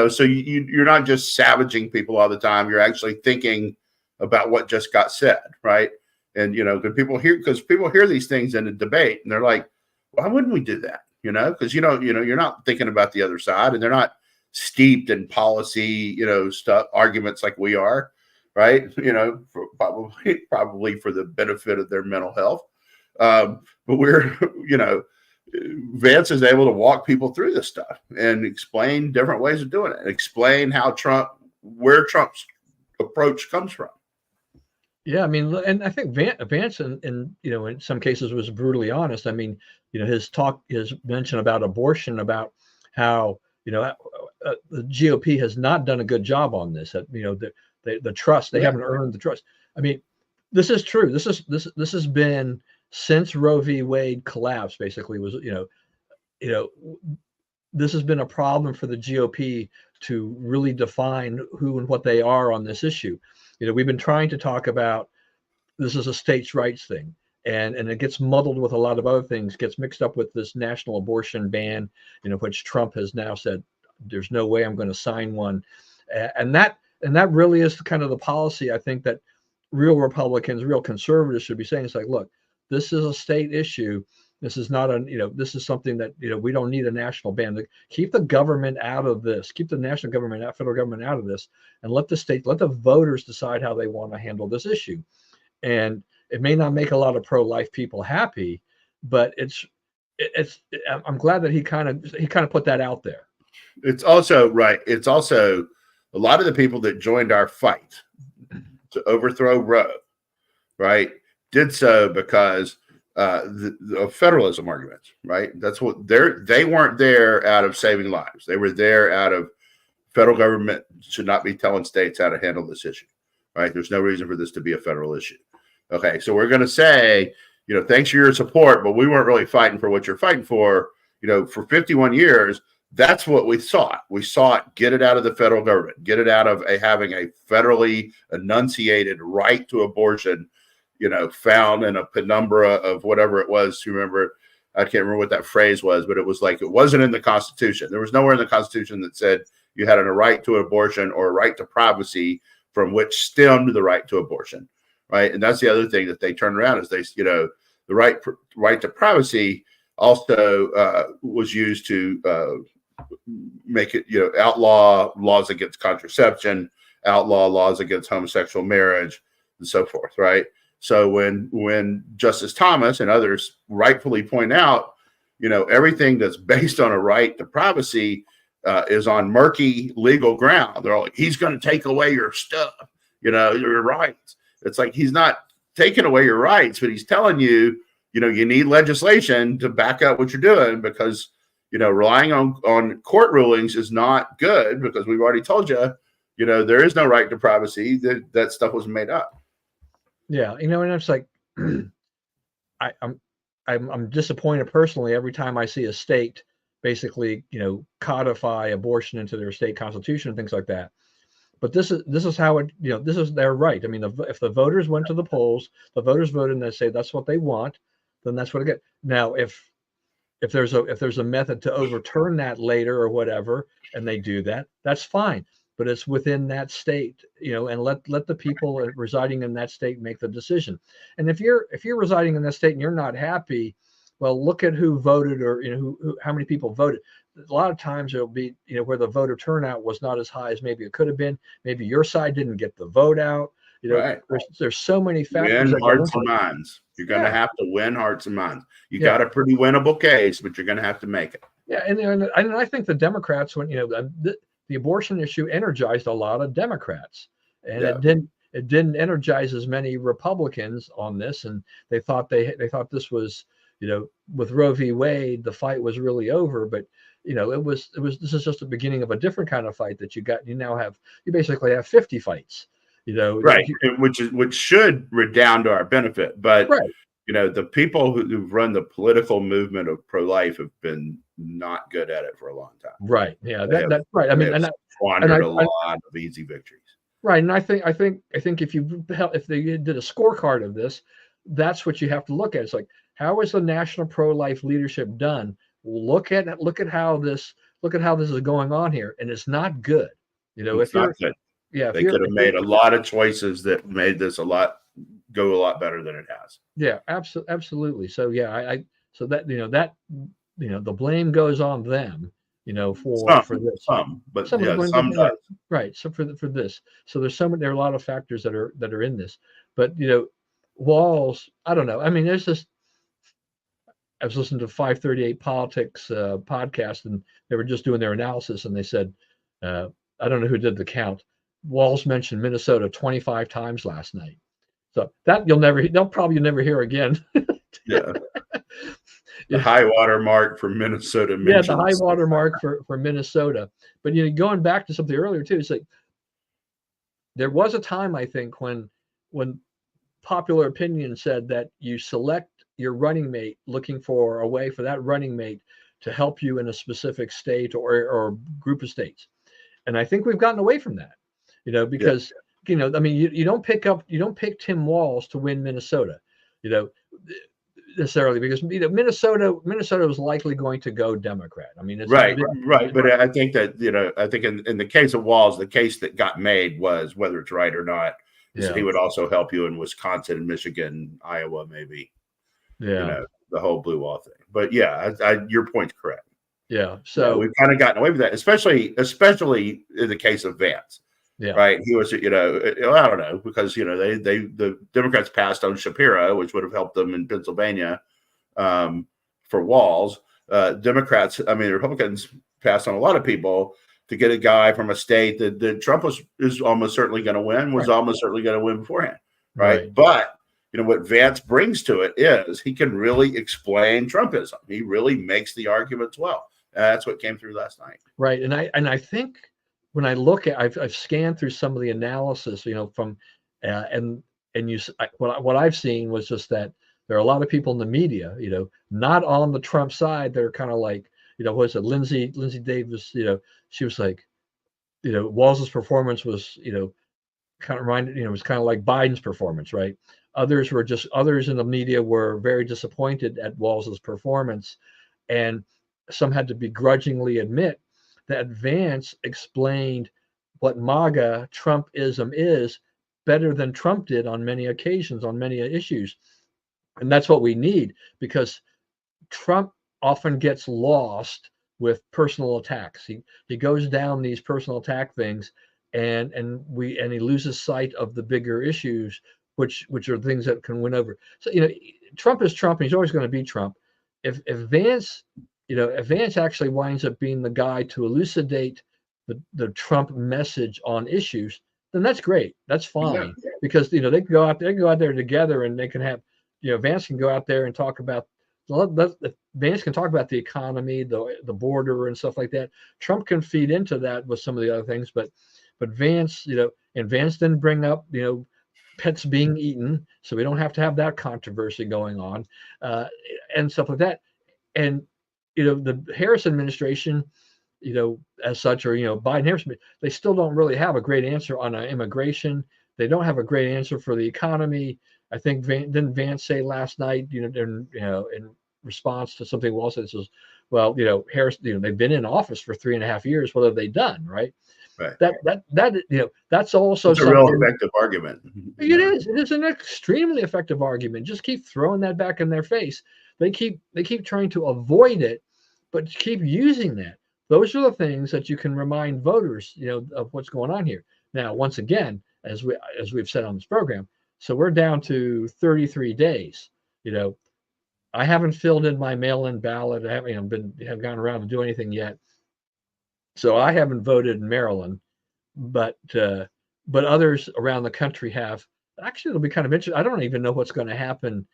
so you're not just savaging people all the time. You're actually thinking about what just got said, right? And because people hear these things in a debate, and they're like, why wouldn't we do that? Because you're not thinking about the other side, and they're not steeped in policy, stuff, arguments like we are. right? For probably for the benefit of their mental health. But we're, Vance is able to walk people through this stuff and explain different ways of doing it, and explain where Trump's approach comes from. Yeah, I mean, and I think Vance, in some cases, was brutally honest. I mean, his mention about abortion, about how the GOP has not done a good job on this. That the trust, they haven't earned the trust. I mean, this is true. This has been since Roe v. Wade collapsed. Basically, was this has been a problem for the GOP to really define who and what they are on this issue. We've been trying to talk about this is a states' rights thing, and it gets muddled with a lot of other things, gets mixed up with this national abortion ban, which Trump has now said, there's no way I'm going to sign one. And that really is kind of the policy, I think, that real Republicans, real conservatives should be saying. It's like, look, this is a state issue. This is not this is something that, we don't need a national ban. Keep the government out of this, keep the national government, federal government out of this, and let the voters decide how they want to handle this issue. And it may not make a lot of pro-life people happy, but I'm glad that he kind of put that out there. It's also right. It's also a lot of the people that joined our fight to overthrow Roe, right, did so because the federalism arguments, right? That's what they weren't there out of saving lives. They were there out of federal government should not be telling states how to handle this issue, right? There's no reason for this to be a federal issue. Okay, so we're going to say, thanks for your support, but we weren't really fighting for what you're fighting for. For 51 years, that's what we sought. We sought get it out of the federal government, get it out of having a federally enunciated right to abortion, found in a penumbra of whatever it was. You remember, I can't remember what that phrase was, but it was like, it wasn't in the Constitution. There was nowhere in the Constitution that said you had a right to abortion or a right to privacy from which stemmed the right to abortion, right? And that's the other thing that they turn around is the right to privacy also was used to make it, outlaw laws against contraception, outlaw laws against homosexual marriage, and so forth, right? So when Justice Thomas and others rightfully point out, everything that's based on a right to privacy is on murky legal ground. They're all like, he's going to take away your stuff, your rights. It's like, he's not taking away your rights, but he's telling you, you need legislation to back up what you're doing, because, relying on court rulings is not good, because we've already told you, there is no right to privacy. That stuff was made up. Yeah, and it's like, I'm disappointed personally every time I see a state basically, codify abortion into their state constitution and things like that. But this is how it, this is their right. I mean, if the voters went to the polls, the voters voted and they say that's what they want, then that's what it gets. Now, if there's a method to overturn that later or whatever, and they do that, that's fine. But it's within that state, and let the people residing in that state make the decision. And if you're residing in that state and you're not happy, well, look at who voted, or how many people voted. A lot of times it'll be where the voter turnout was not as high as maybe it could have been. Maybe your side didn't get the vote out. Right. There's so many factors. Win hearts and minds. You're going to have to win hearts and minds. You got a pretty winnable case, but you're going to have to make it. Yeah, and I think the Democrats, when the abortion issue energized a lot of Democrats, and it didn't energize as many Republicans on this, and they thought this was, with Roe v. Wade, the fight was really over, but this is just the beginning of a different kind of fight that you basically have 50 fights, right, which should redound to our benefit, but right. The people who've run the political movement of pro-life have been not good at it for a long time. Right. Yeah. That's right. I mean, squandered a lot of easy victories. Right. And I think if they did a scorecard of this, that's what you have to look at. It's like, how is the national pro-life leadership done? Look at how this is going on here, and it's not good. It's not good. Yeah, they could have made a lot of choices that made this go a lot better than it has. Yeah, absolutely. So yeah, the blame goes on them, for this. But Some yeah, of some them, does. right. So for this, so there are a lot of factors that are in this, but walls. I don't know. I mean, there's this. I was listening to 538 Politics podcast, and they were just doing their analysis, and they said, I don't know who did the count. Walls mentioned Minnesota 25 times last night. So that they'll probably never hear again. Yeah. The high water mark for Minnesota mentions. Yeah, the high water mark for Minnesota. But going back to something earlier too, it's like there was a time, I think, when popular opinion said that you select your running mate looking for a way for that running mate to help you in a specific state or group of states. And I think we've gotten away from that, because I mean, you don't pick Tim Walz to win Minnesota, necessarily, because Minnesota was likely going to go Democrat. I mean, it's right. But I think that I think in the case of Walz, the case that got made was, whether it's right or not, is that he would also help you in Wisconsin, Michigan, Iowa, maybe. The whole blue wall thing. But yeah, your point's correct. Yeah. So we've kind of gotten away with that, especially in the case of Vance. Yeah. Right. He was, I don't know, because the Democrats passed on Shapiro, which would have helped them in Pennsylvania for Walz. Democrats, I mean, the Republicans passed on a lot of people to get a guy from a state that Trump is almost certainly going to win, was almost certainly going to win beforehand. Right. But what Vance brings to it is he can really explain Trumpism. He really makes the arguments well. That's what came through last night. Right. And I think when I look at, I've scanned through some of the analysis, from, what I've seen was just that there are a lot of people in the media, not on the Trump side. They're kind of like, what was it? Lindsay Davis, she was like, Walz's performance was, kind of reminded, it was kind of like Biden's performance, right? Others in the media were very disappointed at Walz's performance, and some had to begrudgingly admit that Vance explained what MAGA Trumpism is better than Trump did on many occasions, on many issues. And that's what we need, because Trump often gets lost with personal attacks. He goes down these personal attack things, and he loses sight of the bigger issues, which are things that can win over. So Trump is Trump, and he's always going to be Trump. If Vance actually winds up being the guy to elucidate the Trump message on issues, then that's great. That's fine, because they can go out there together, and they can have Vance can go out there and talk about Vance can talk about the economy, the border, and stuff like that. Trump can feed into that with some of the other things, but Vance, and Vance didn't bring up pets being eaten, so we don't have to have that controversy going on, and stuff like that. And the Harris administration, as such, or Biden Harris, they still don't really have a great answer on immigration. They don't have a great answer for the economy. I think didn't Vance say last night, in response to something Wall said, says, well, Harris, they've been in office for 3.5 years. What have they done, right? Right. That's also a real effective argument. It is. It is an extremely effective argument. Just keep throwing that back in their face. They keep trying to avoid it, but keep using that. Those are the things that you can remind voters, of what's going on here. Now, once again, as we've said on this program, so we're down to 33 days. I haven't filled in my mail-in ballot. I haven't gone around to do anything yet. So I haven't voted in Maryland, but others around the country have. Actually, it'll be kind of interesting. I don't even know what's going to happen,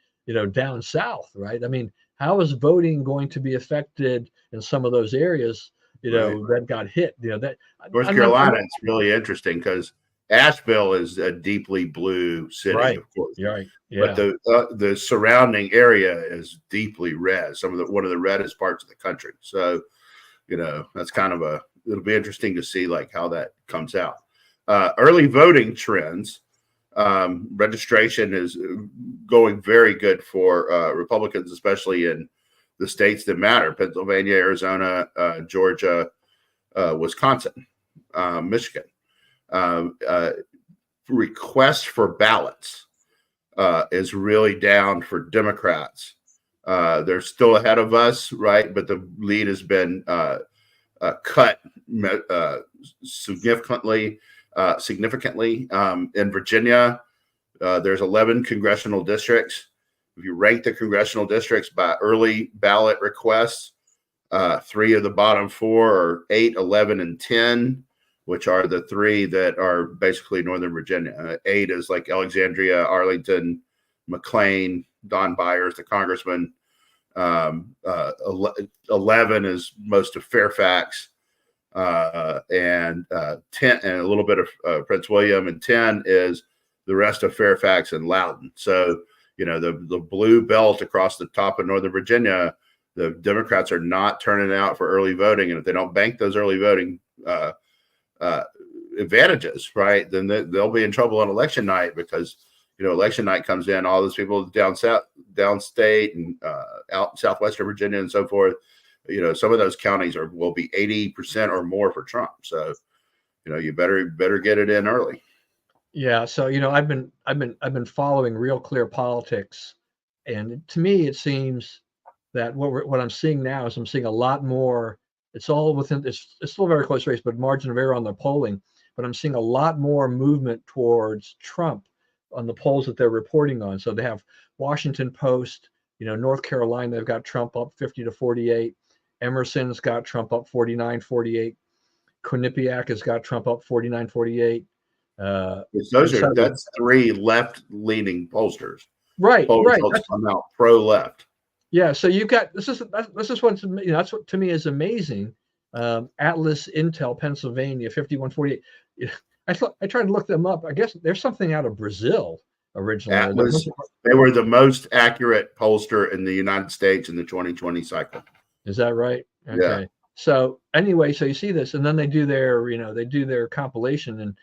down south, right? I mean, how is voting going to be affected in some of those areas, that got hit? That North Carolina, it's really interesting because Asheville is a deeply blue city, right, of course. Right. Yeah. But the surrounding area is deeply red. One of the reddest parts of the country. So, that's kind of it'll be interesting to see how that comes out. Early voting trends, registration is going very good for Republicans, especially in the states that matter: Pennsylvania, Arizona, Georgia, Wisconsin, Michigan. Request for ballots is really down for Democrats. They're still ahead of us, right? But the lead has been cut significantly. In Virginia, there's 11 congressional districts. If you rank the congressional districts by early ballot requests, 3 of the bottom 4 are 8, 11, and 10, which are the 3 that are basically Northern Virginia. 8 is like Alexandria, Arlington, McLean, Don Byers, the congressman. 11 is most of Fairfax, and 10 and a little bit of Prince William, and 10 is the rest of Fairfax and Loudoun. So, the blue belt across the top of Northern Virginia, the Democrats are not turning out for early voting. And if they don't bank those early voting advantages, right, then they'll be in trouble on election night, because, election night comes in, all those people down south, downstate, and out in southwestern Virginia and so forth. Some of those counties will be 80% or more for Trump. So, you better get it in early. Yeah, so I've been following Real Clear Politics, and to me it seems that what I'm seeing now is I'm seeing a lot more. It's all within. It's still a very close race, but margin of error on the polling. But I'm seeing a lot more movement towards Trump on the polls that they're reporting on. So they have Washington Post, North Carolina, they've got Trump up 50-48. Emerson's got Trump up 49-48. Quinnipiac has got Trump up 49-48. That's 3 left-leaning pollsters. Right. That's come out pro-left. Yeah. So you've got this is what that's what to me is amazing. Atlas Intel, Pennsylvania, 51-48. I tried to look them up. I guess there's something out of Brazil originally. Atlas, they were the most accurate pollster in the United States in the 2020 cycle. Is that right? Okay. Yeah. So anyway, so you see this, and then they do their compilation, and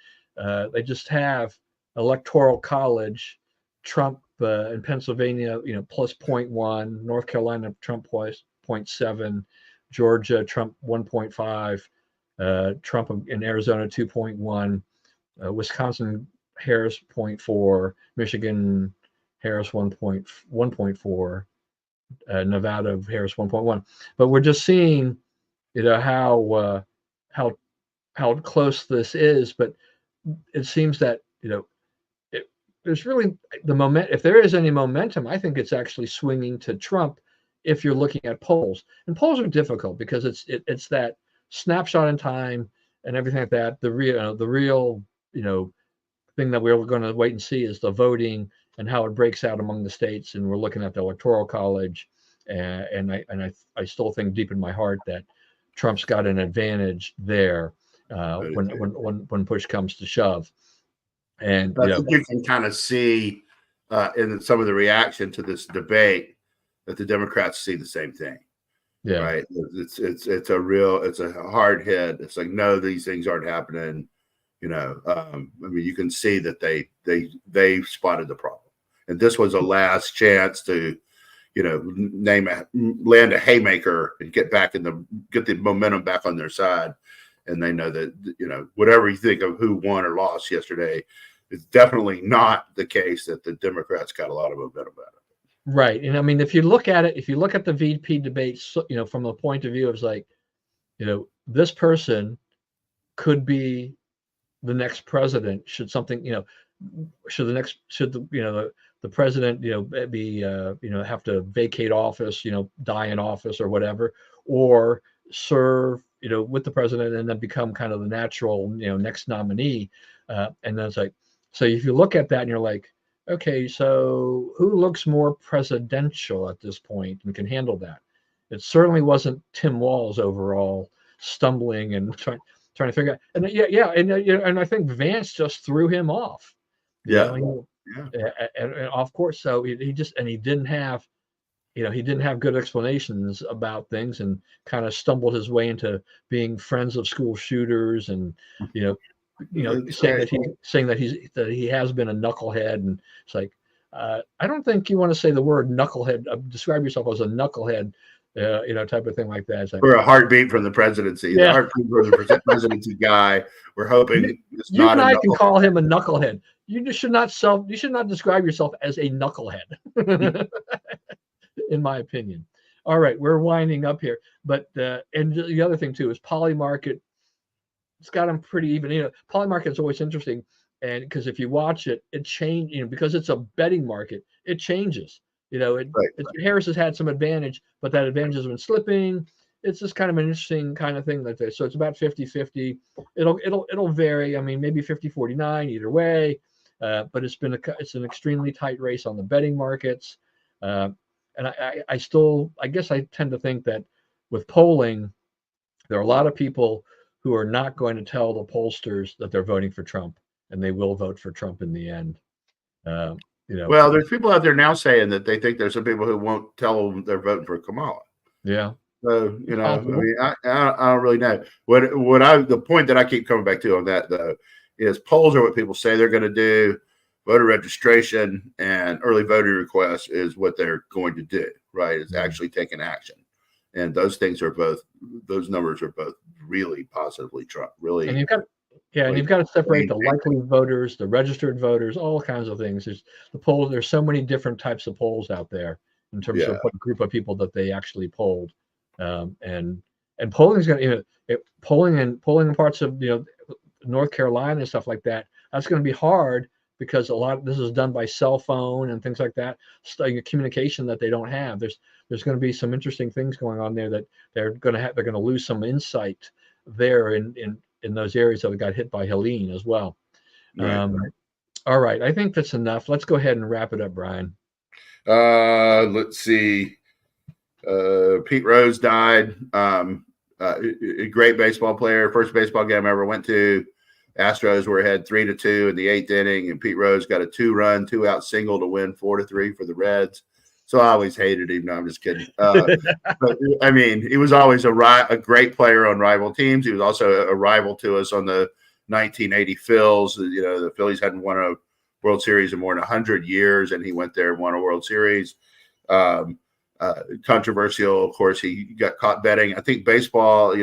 they just have Electoral College, Trump in Pennsylvania, plus 0.1, North Carolina, Trump plus 0.7, Georgia, Trump 1.5, Trump in Arizona 2.1, Wisconsin, Harris 0.4, Michigan, Harris 1.4, Nevada, Harris 1.1. But we're just seeing, how close this is. But it seems that there's really the moment. If there is any momentum, I think it's actually swinging to Trump. If you're looking at polls, and polls are difficult because it's that snapshot in time and everything like that. The real thing that we're going to wait and see is the voting and how it breaks out among the states. And we're looking at the Electoral College, and I still think deep in my heart that Trump's got an advantage there when push comes to shove. And I think you can kind of see in some of the reaction to this debate that the Democrats see the same thing. Yeah. Right. It's a hard hit. It's like, no, these things aren't happening. You can see that they spotted the problem, and this was a last chance to, land a haymaker and get the momentum back on their side. And they know that, whatever you think of who won or lost yesterday, it's definitely not the case that the Democrats got a lot of momentum out of it. Right. And if you look at it, if you look at the VP debates, from the point of view of like, this person could be the next president. Should something, should the president, be, have to vacate office, die in office or whatever, or serve, with the president and then become kind of the natural, next nominee. And then it's like, so if you look at that and you're like, okay, so who looks more presidential at this point and can handle that? It certainly wasn't Tim Walz overall stumbling and trying to figure out. And and I think Vance just threw him off. And of course, so he didn't have, he didn't have good explanations about things, and kind of stumbled his way into being friends of school shooters, and saying that he has been a knucklehead. And it's like, I don't think you want to say the word knucklehead. Describe yourself as a knucklehead, type of thing like that. It's like, we're a heartbeat from the presidency. Yeah. The heartbeat from the presidency guy. We're hoping it's you and I can call him a knucklehead. You should not describe yourself as a knucklehead, in my opinion. All right, we're winding up here. But and the other thing too is Polymarket. It's got them pretty even. Polymarket is always interesting, and because if you watch it, it change. Because it's a betting market, it changes. Right. Harris has had some advantage, but that advantage has been slipping. It's just kind of an interesting kind of thing like this. So it's about 50-50. It'll vary. I mean, maybe 50-49 either way. But it's an extremely tight race on the betting markets. And I guess I tend to think that with polling, there are a lot of people who are not going to tell the pollsters that they're voting for Trump, and they will vote for Trump in the end. Well, there's people out there now saying that they think there's some people who won't tell them they're voting for Kamala. Yeah. So, I mean, I don't really know. The point that I keep coming back to on that, though, is polls are what people say they're going to do. Voter registration and early voting requests is what they're going to do, right? It's actually taking action. And those numbers are both really positively Trump, really. And you've got to separate the likely voters, the registered voters, all kinds of things. There's so many different types of polls out there in terms of what group of people that they actually polled. And polling is going to, polling in parts of, North Carolina and stuff like that, that's going to be hard because a lot of this is done by cell phone and things like that, communication that they don't have. There's going to be some interesting things going on there that they're going to lose some insight there in those areas that got hit by Helene as well. Right. All right, I think that's enough. Let's go ahead and wrap it up, Brian. Let's see. Pete Rose died. A great baseball player. First baseball game I ever went to. Astros were ahead 3-2 in the 8th inning, and Pete Rose got a 2-run, 2-out single to win 4-3 for the Reds. So I always hated him. No, I'm just kidding. But I mean, he was always a great player on rival teams. He was also a rival to us on the 1980 Phils. The Phillies hadn't won a World Series in more than 100 years, and he went there and won a World Series. Controversial, of course, he got caught betting. I think baseball,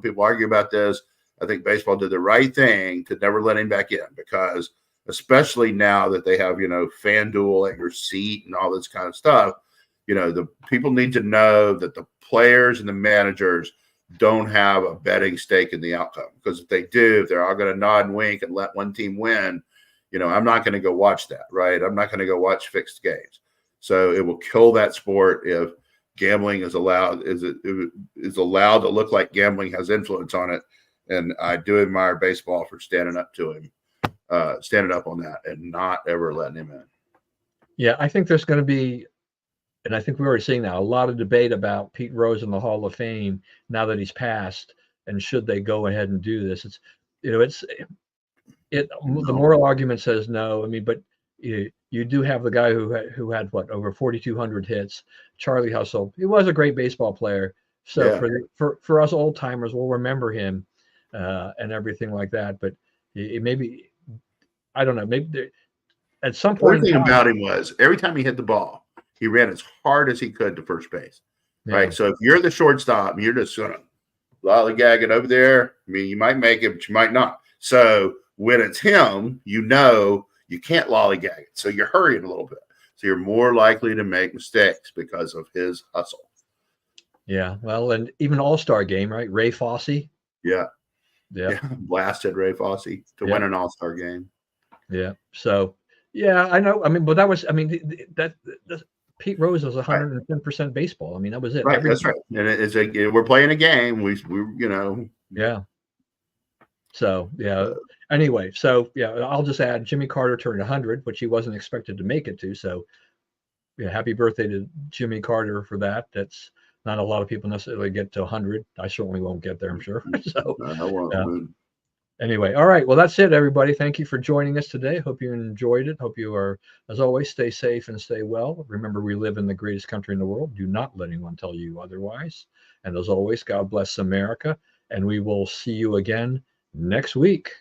people argue about this. I think baseball did the right thing to never let him back in because especially now that they have, FanDuel at your seat and all this kind of stuff, the people need to know that the players and the managers don't have a betting stake in the outcome. Because if they do, if they're all going to nod and wink and let one team win, I'm not going to go watch that, right? I'm not going to go watch fixed games. So it will kill that sport if gambling is allowed to look like gambling has influence on it. And I do admire baseball for standing up to him, standing up on that and not ever letting him in. Yeah, I think there's going to be, and I think we're already seeing now, a lot of debate about Pete Rose in the Hall of Fame now that he's passed, and should they go ahead and do this? The moral argument says no. I mean, but you do have the guy who had what, over 4,200 hits, Charlie Hustle. He was a great baseball player. So for us old timers, we'll remember him and everything like that. But maybe, I don't know, maybe at some point. The thing about him was every time he hit the ball, he ran as hard as he could to first base. Yeah. Right. So if you're the shortstop, you're just going to lollygag it over there. I mean, you might make it, but you might not. So when it's him, you can't lollygag it. So you're hurrying a little bit. So you're more likely to make mistakes because of his hustle. Yeah. Well, and even All-Star game, right? Ray Fosse. Yeah. Blasted Ray Fosse to win an All-Star game. Yeah. So, yeah, I know. I mean, but that Pete Rose was 110% baseball. I mean, that was it. Right. That's right. And we're playing a game. We. Yeah. So, yeah. Anyway, so, yeah, I'll just add Jimmy Carter turned 100, which he wasn't expected to make it to. So, yeah, happy birthday to Jimmy Carter for that. That's not a lot of people necessarily get to 100. I certainly won't get there, I'm sure. So, anyway, all right. Well, that's it, everybody. Thank you for joining us today. Hope you enjoyed it. Hope you are, as always, stay safe and stay well. Remember, we live in the greatest country in the world. Do not let anyone tell you otherwise. And as always, God bless America. And we will see you again next week.